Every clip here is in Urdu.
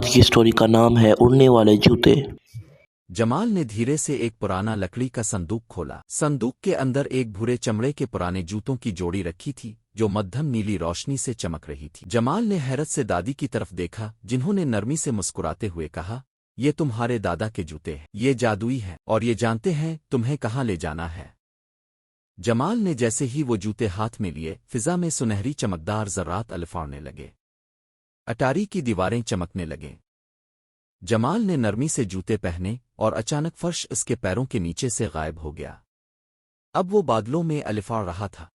آج کی سٹوری کا نام ہے اڑنے والے جوتے۔ جمال نے دھیرے سے ایک پرانا لکڑی کا صندوق کھولا۔ صندوق کے اندر ایک بھورے چمڑے کے پرانے جوتوں کی جوڑی رکھی تھی جو مدھم نیلی روشنی سے چمک رہی تھی۔ جمال نے حیرت سے دادی کی طرف دیکھا جنہوں نے نرمی سے مسکراتے ہوئے کہا، یہ تمہارے دادا کے جوتے ہیں، یہ جادوئی ہیں اور یہ جانتے ہیں تمہیں کہاں لے جانا ہے۔ جمال نے جیسے ہی وہ جوتے ہاتھ میں لیے، فضا میں سنہری چمکدار ذرات الفاڑنے لگے، اٹاری کی دیواریں چمکنے لگیں۔ جمال نے نرمی سے جوتے پہنے اور اچانک فرش اس کے پیروں کے نیچے سے غائب ہو گیا۔ اب وہ بادلوں میں الفاڑ رہا تھا۔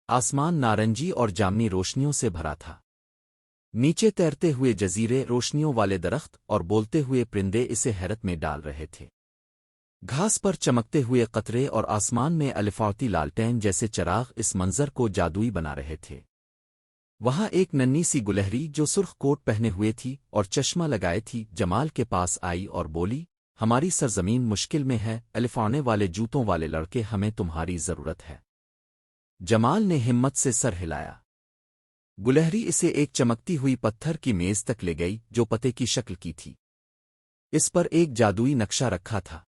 آسمان نارنجی اور جامنی روشنیوں سے بھرا تھا۔ نیچے تیرتے ہوئے جزیرے، روشنیوں والے درخت اور بولتے ہوئے پرندے اسے حیرت میں ڈال رہے تھے۔ گھاس پر چمکتے ہوئے قطرے اور آسمان میں الفاڑتی لالٹین جیسے چراغ اس منظر کو جادوئی بنا رہے تھے۔ وہاں ایک ننھی سی گلہری جو سرخ کوٹ پہنے ہوئے تھی اور چشمہ لگائے تھی جمال کے پاس آئی اور بولی، ہماری سرزمین مشکل میں ہے، الفاڑنے والے جوتوں والے لڑکے، ہمیں تمہاری ضرورت ہے۔ جمال نے ہمت سے سر ہلایا۔ گلہری اسے ایک چمکتی ہوئی پتھر کی میز تک لے گئی جو پتے کی شکل کی تھی۔ اس پر ایک جادوئی نقشہ رکھا تھا۔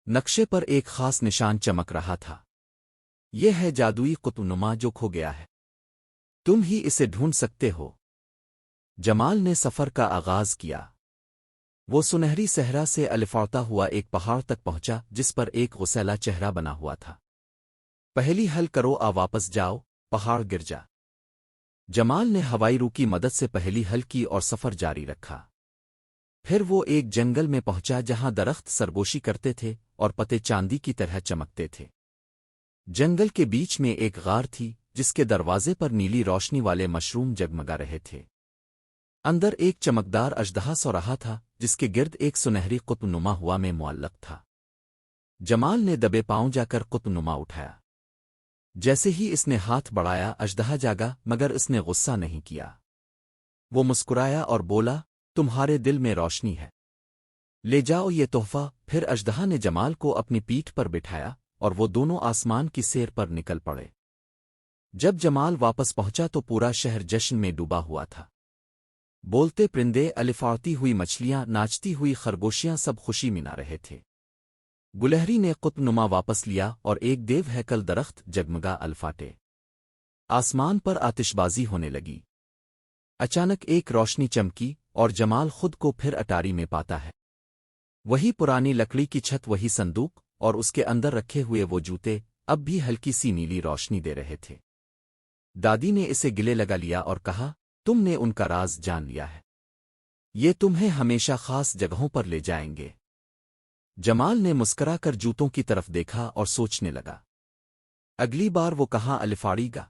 نقشے پر ایک خاص نشان چمک رہا تھا۔ یہ ہے جادوئی قطب نما جو کھو گیا ہے، تم ہی اسے ڈھونڈ سکتے ہو۔ جمال نے سفر کا آغاز کیا۔ وہ سنہری صحرا سے الفاڑتا ہوا ایک پہاڑ تک پہنچا جس پر ایک غسیلا چہرہ بنا ہوا تھا۔ پہلی حل کرو، واپس جاؤ، پہاڑ گر جا۔ جمال نے ہوائی رو کی مدد سے پہلی حل کی اور سفر جاری رکھا۔ پھر وہ ایک جنگل میں پہنچا جہاں درخت سرگوشی کرتے تھے اور پتے چاندی کی طرح چمکتے تھے۔ جنگل کے بیچ میں ایک غار تھی جس کے دروازے پر نیلی روشنی والے مشروم جگمگا رہے تھے۔ اندر ایک چمکدار اژدہا سو رہا تھا جس کے گرد ایک سنہری قطب نما ہوا میں معلق تھا۔ جمال نے دبے پاؤں جا کر قطب نما اٹھایا۔ جیسے ہی اس نے ہاتھ بڑھایا، اژدہا جاگا مگر اس نے غصہ نہیں کیا۔ وہ مسکرایا اور بولا، تمہارے دل میں روشنی ہے، لے جاؤ یہ تحفہ۔ پھر اژدہا نے جمال کو اپنی پیٹھ پر بٹھایا اور وہ دونوں آسمان کی سیر پر نکل پڑے۔ جب جمال واپس پہنچا تو پورا شہر جشن میں ڈوبا ہوا تھا۔ بولتے پرندے، الفاڑتی ہوئی مچھلیاں، ناچتی ہوئی خرگوشیاں سب خوشی منا رہے تھے۔ گلہری نے قطب نما واپس لیا اور ایک دیو ہیکل درخت جگمگا الفاٹے۔ آسمان پر آتش بازی ہونے لگی۔ اچانک ایک روشنی چمکی اور جمال خود کو پھر اٹاری میں پاتا ہے۔ وہی پرانی لکڑی کی چھت، وہی صندوق اور اس کے اندر رکھے ہوئے وہ جوتے اب بھی ہلکی سی نیلی روشنی دے رہے تھے۔ دادی نے اسے گلے لگا لیا اور کہا، تم نے ان کا راز جان لیا ہے، یہ تمہیں ہمیشہ خاص جگہوں پر لے جائیں گے۔ جمال نے مسکرا کر جوتوں کی طرف دیکھا اور سوچنے لگا، اگلی بار وہ کہاں الفاڑی گا۔